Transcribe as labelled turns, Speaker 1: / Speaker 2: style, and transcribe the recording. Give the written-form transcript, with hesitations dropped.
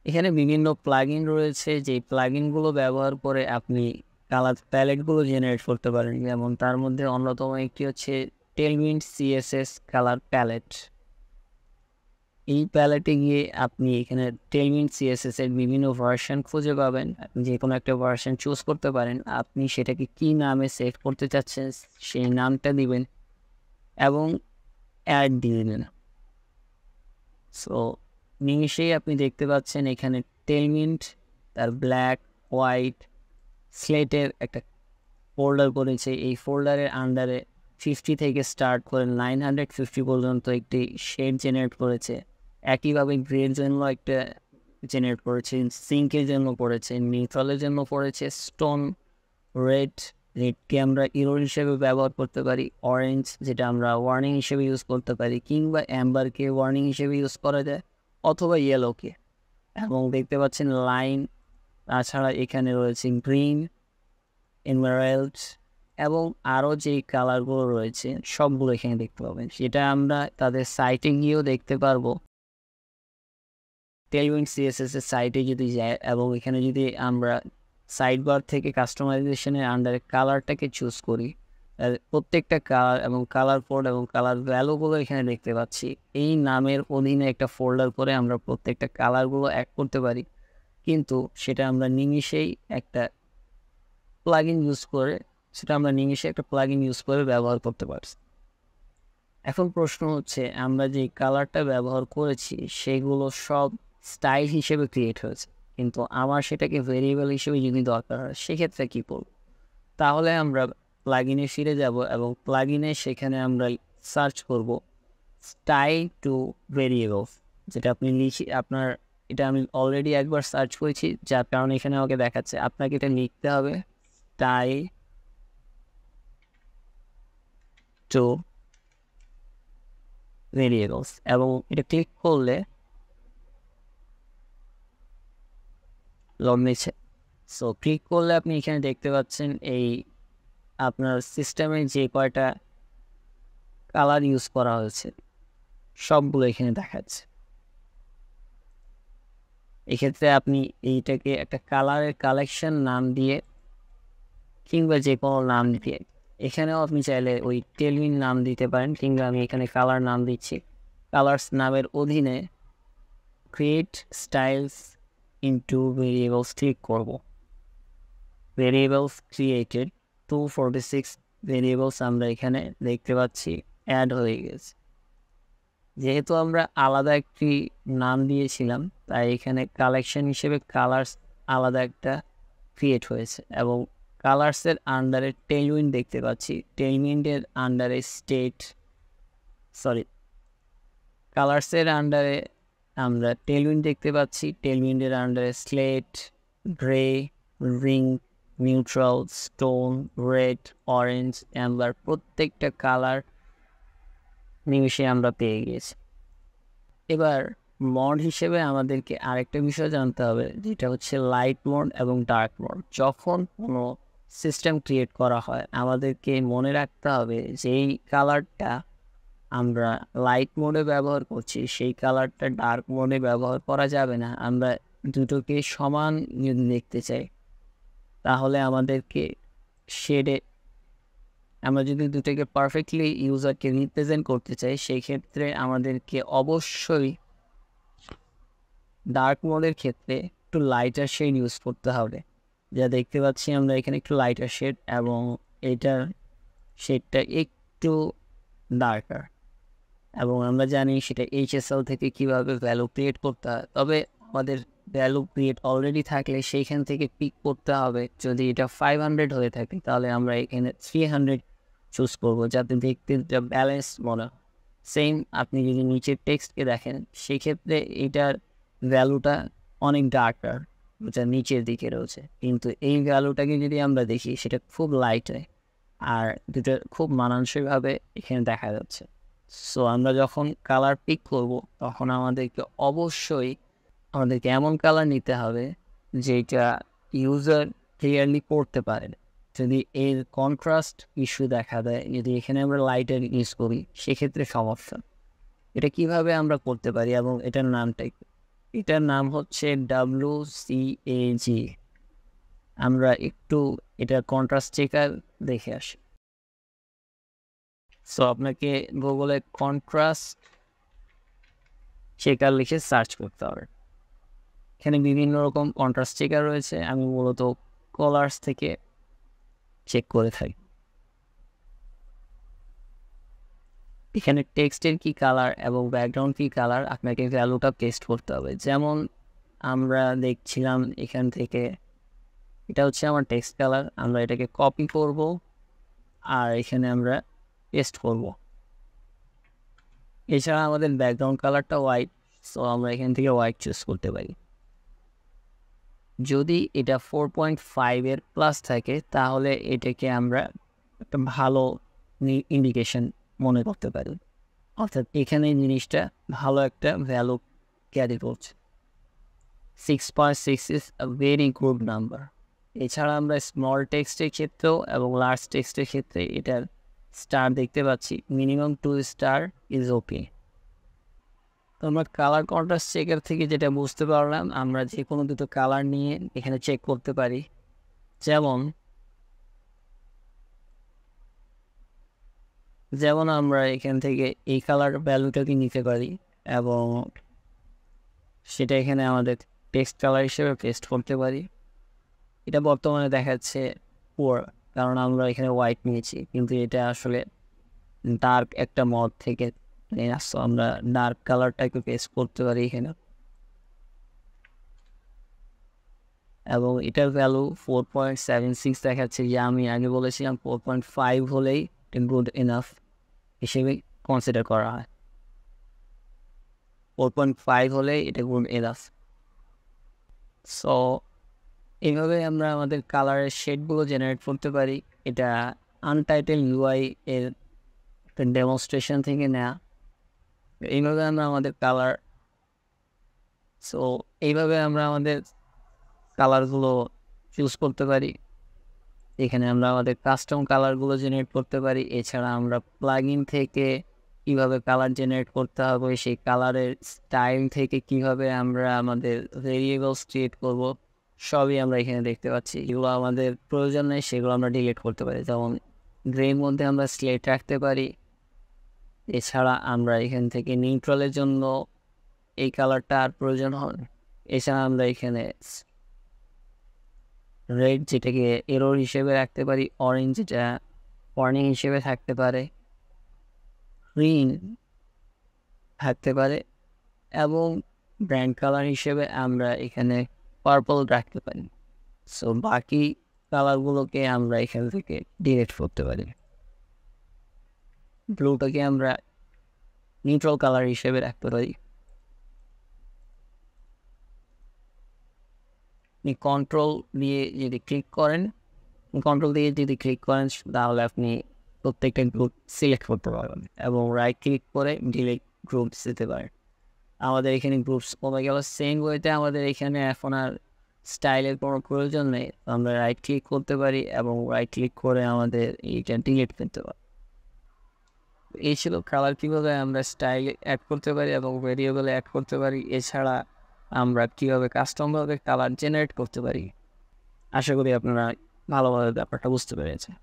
Speaker 1: এখানে বিভিন্ন প্লাগইন রয়েছে, যে প্লাগইনগুলো ব্যবহার করে আপনি কালার প্যালেটগুলো জেনারেট করতে পারেন। যেমন তার মধ্যে অন্যতম একটি হচ্ছে টেলউইন্ড সিএসএস কালার প্যালেট। এই প্যালেটে গিয়ে আপনি এখানে টেলউইন্ড সিএসএস এর বিভিন্ন ভার্সন খুঁজে পাবেন। আপনি যে কোনো একটা ভার্সন চুজ করতে পারেন, আপনি সেটাকে কি নামে সেভ করতে চাচ্ছেন সেই নামটা দিবেন এবং অ্যাড দিয়ে দেবেন। সো নিমিশেই আপনি দেখতে পাচ্ছেন এখানে টেলউইন্ড, তার ব্ল্যাক, হোয়াইট, স্লেটের একটা ফোল্ডার করেছে। এই ফোল্ডারের আন্ডারে 50 থেকে স্টার্ট করে 950 পর্যন্ত একটি শেড জেনারেট করেছে। একইভাবে গ্রের জন্য একটা জেনারেট করেছে, সিঙ্কের জন্য করেছে, নিউট্রালের জন্য করেছে, স্টোন, রেডকে আমরা ইরোর হিসেবে ব্যবহার করতে পারি, অরেঞ্জ যেটা আমরা ওয়ার্নিং হিসেবে ইউজ করতে পারি, কিংবা অ্যাম্বারকে ওয়ার্নিং হিসেবে ইউজ করা যায়, অথবা ইয়েলোকে। এবং দেখতে পাচ্ছেন লাইন, তাছাড়া এখানে রয়েছে গ্রিন, এমারাল্ড এবং আরও যে কালারগুলো রয়েছে সবগুলো এখানে দেখতে পাবেন। সেটা আমরা তাদের সাইটে গিয়েও দেখতে পারবো। টেলউইন্ড সিএসএস এর সাইটে যদি যাই এবং এখানে যদি আমরা সাইড বার থেকে কাস্টমাইজেশনের আন্ডারে কালারটাকে চুজ করি, প্রত্যেকটা কালার এবং কালার কোড এবং কালার ভ্যালুগুলো এখানে দেখতে পাচ্ছি। এই নামের অধীনে একটা ফোল্ডার করে আমরা প্রত্যেকটা কালারগুলো অ্যাড করতে পারি, কিন্তু সেটা আমরা নিমিশেই একটা প্লাগইন ইউজ করে ব্যবহার করতে পারছি। এখন প্রশ্ন হচ্ছে, আমরা যে কালারটা ব্যবহার করেছি সেগুলো সব স্টাইল হিসেবে ক্রিয়েট হয়েছে, কিন্তু আমার সেটাকে ভেরিয়েবল হিসেবে যদি দরকার হয় সেক্ষেত্রে কী করব? তাহলে আমরা প্লাগইনে ফিরে যাব এবং প্লাগইনে সেখানে আমরা সার্চ করব স্টাইল টু ভেরিয়েবলস, যেটা আপনি আপনার এটা আমি অলরেডি একবার সার্চ করেছি, যার কারণে এখানে আমাকে দেখাচ্ছে। আপনাকে এটা লিখতে হবে স্টাইল টু ভেরিয়েবলস এবং এটা ক্লিক করলে লগ নিচ্ছে। সো ক্লিক করলে আপনি এখানে দেখতে পাচ্ছেন এই আপনার সিস্টেমে যে কয়টা কালার ইউজ করা হয়েছে সবগুলো এখানে দেখাচ্ছে। এক্ষেত্রে আপনি এইটাকে একটা কালারের কালেকশন নাম দিয়ে কিংবা যে কোনো নাম দিয়ে, এখানেও আপনি চাইলে ওই টেলউইন্ড নাম দিতে পারেন, কিংবা আমি এখানে কালার নাম দিচ্ছি। কালার্স নামের অধীনে create styles into variables click করব। ভেরিয়েবলস ক্রিয়েটেড 246 ভেরিয়েবলস আমরা এখানে দেখতে পাচ্ছি অ্যাড হয়ে গেছে। যেহেতু আমরা আলাদা একটি নাম দিয়েছিলাম, তাই এখানে কালেকশন হিসেবে কালার্স আলাদা একটা ক্রিয়েট হয়েছে এবং কালার্সের আন্ডারে টেলউইন্ড দেখতে পাচ্ছি। টেলউইন্ডের আন্ডারে কালার্সের আন্ডারে আমরা টেলউইন্ড দেখতে পাচ্ছি। টেলউইন্ডের আন্ডারে slate, grey, ring, neutral, stone, red, orange, Amber প্রত্যেকটা কালার নিমিশে আমরা পেয়ে গেছি। এবার মোড হিসেবে আমাদেরকে আরেকটা বিষয় জানতে হবে, যেটা হচ্ছে লাইট মোড এবং ডার্ক মোড। যখন কোনো সিস্টেম ক্রিয়েট করা হয় আমাদেরকে মনে রাখতে হবে যেই কালারটা আমরা লাইট মোডে ব্যবহার করছি সেই কালারটা ডার্ক মোডে ব্যবহার করা যাবে না। আমরা দুটোকে সমান যদি দেখতে চাই তাহলে আমাদেরকে শেডে, আমরা যদি দুটোকে পারফেক্টলি ইউজারকে রিপ্রেজেন্ট করতে চাই সেই ক্ষেত্রে আমাদেরকে অবশ্যই ডার্ক মোডের ক্ষেত্রে একটু লাইটার শেড ইউজ করতে হবে। যা দেখতে পাচ্ছি আমরা এখানে একটু লাইটার শেড এবং এটার শেডটা একটু ডার্কার, এবং আমরা জানি সেটা HSL থেকে কিভাবে ভ্যালু ক্রিয়েট করতে হয়। তবে আমাদের ভ্যালু ক্রিয়েট অলরেডি থাকলে সেইখান থেকে পিক করতে হবে। যদি এটা 500 হয়ে থাকে তাহলে আমরা এখানে 300 চুজ করবো, যাতে দেখতে ব্যালেন্স মনে হয়। সেম আপনি যদি নিচের টেক্সটকে দেখেন সেক্ষেত্রে এটার ভ্যালুটা অনেক ডার্কার, যেটা নিচের দিকে রয়েছে, কিন্তু এই ভ্যালুটাকে যদি আমরা দেখি সেটা খুব লাইট হয় আর দুটো খুব মানানসইভাবে এখানে দেখা যাচ্ছে। সো আমরা যখন কালার পিক করব তখন আমাদেরকে এমন কালার নিতে হবে যেটা ইউজার ক্লিয়ারলি পড়তে পারে। যদি এর কন্ট্রাস্ট ইস্যু দেখা দেয়, যদি এখানে আমরা লাইটার ইউজ করি সেক্ষেত্রে সমস্যা। এটা কিভাবে আমরা করতে পারি এবং এটার নামটাই এটার নাম হচ্ছে WCAG। আমরা একটু এটার কন্ট্রাস্ট চেকার দেখে আসি। সো আপনাকে গুগলে কন্ট্রাস্ট চেকার লিখে সার্চ করতে হবে। এখানে বিভিন্ন রকম কন্ট্রাস্ট চেকার রয়েছে, আমি মূলত কলার্স থেকে চেক করে থাকি। এখানে টেক্সটের কি কালার এবং ব্যাকগ্রাউন্ড কি কালার আপনাকে ভ্যালুটা পেস্ট করতে হবে। যেমন আমরা দেখছিলাম এখান থেকে, এটা হচ্ছে আমার টেক্সট কালার, আমরা এটাকে কপি করব আর এখানে আমরা পেস্ট করব। এছাড়া আমাদের ব্যাকগ্রাউন্ড কালারটা হোয়াইট, সো আমরা এখান থেকে হোয়াইট চুজ করতে পারি। যদি এটা 4.5 প্লাস থাকে তাহলে এটাকে আমরা একটা ভালো ইন্ডিকেশন মনে করতে পারি, অর্থাৎ এখানে জিনিসটা ভালো একটা ভ্যালু ক্যারি করছে। 6.6 is a very good number. এছাড়া আমরা স্মল টেক্সটের ক্ষেত্রেও এবং লার্জ টেক্সটের ক্ষেত্রে এটার স্টার দেখতে পাচ্ছি, মিনিমাম 2 স্টার ইজ ওকে। তো আমরা কালার কন্ট্রাস্ট চেকার থেকে যেটা বুঝতে পারলাম, আমরা যে কোনো দুটো কালার নিয়ে এখানে চেক করতে পারি। যেমন আমরা এখান থেকে এই কালার ভ্যালুটাকে নিতে পারি এবং সেটা এখানে আমাদের টেক্সট কালার হিসেবে পেস্ট করতে পারি। এটা বর্তমানে দেখাচ্ছে পুয়ার, কারণ আমরা এখানে হোয়াইট নিয়েছি, কিন্তু এটা আসলে ডার্ক একটা মড থেকে নিয়ে আসছো। আমরা ডার্ক কালারটাকে পেস্ট করতে পারি এখানে এবং এটার ভ্যালু 4.76 দেখাচ্ছে, যে আমি আগে বলেছিলাম 4.5 হলেই গুড এনাফ হিসেবে কনসিডার করা হয়। 4.5 হলেই এটা গুড এনাফ। সো এইভাবে আমরা আমাদের কালারের শেডগুলো জেনারেট করতে পারি। এটা আনটাইটেল UI এর ডেমনস্ট্রেশন থেকে নেওয়া। এইভাবে আমরা আমাদের কালারগুলো চুজ করতে পারি। এখানে আমরা আমাদের কাস্টম কালারগুলো জেনারেট করতে পারি। এছাড়া আমরা প্লাগইন থেকে কীভাবে কালার জেনারেট করতে হবে, সেই কালারের স্টাইল থেকে কিভাবে আমরা আমাদের ভেরিয়েবলস ক্রিয়েট করব, সবই আমরা এখানে দেখতে পাচ্ছি। যেগুলো আমাদের প্রয়োজন নেই সেগুলো আমরা ডিলিট করতে পারি। যেমন গ্রের মধ্যে আমরা স্লেট রাখতে পারি। এছাড়া আমরা এখান থেকে নিউট্রালের জন্য এই কালারটা আর প্রয়োজন হয়। এছাড়া আমরা এখানে রেড যেটাকে এরর হিসেবে রাখতে পারি, অরেঞ্জ যেটা ওয়ার্নিং হিসেবে থাকতে পারে, গ্রিন থাকতে পারে এবং ব্র্যান্ড কালার হিসেবে আমরা এখানে পার্পল রাখতে পারি। সো বাকি কালারগুলোকে আমরা এখান থেকে ডিলিট করতে পারি। ব্লুটাকে আমরা নিউট্রাল কালার হিসেবে রাখতে পারি। আপনি কন্ট্রোল দিয়ে যদি ক্লিক করেন তাহলে আপনি প্রত্যেকটা গ্রুপ সিলেক্ট করতে পারবেন এবং রাইট ক্লিক করে ডিলিট গ্রুপস দিতে পারেন। আমাদের এখানে গ্রুপস কমে গেল। সেম ওয়েতে আমাদের এখানে এখন আর স্টাইলের কোনো প্রয়োজন নেই। আমরা রাইট ক্লিক করতে পারি এবং রাইট ক্লিক করে আমাদের এইটা ডিলিট করতে পারি। এই ছিল কালার কীভাবে আমরা স্টাইল অ্যাড করতে পারি এবং ভেরিয়েবল অ্যাড করতে পারি। এছাড়া আমরা কীভাবে কাস্টমভাবে কালার জেনারেট করতে পারি। আশা করি আপনারা ভালোভাবে ব্যাপারটা বুঝতে পেরেছেন।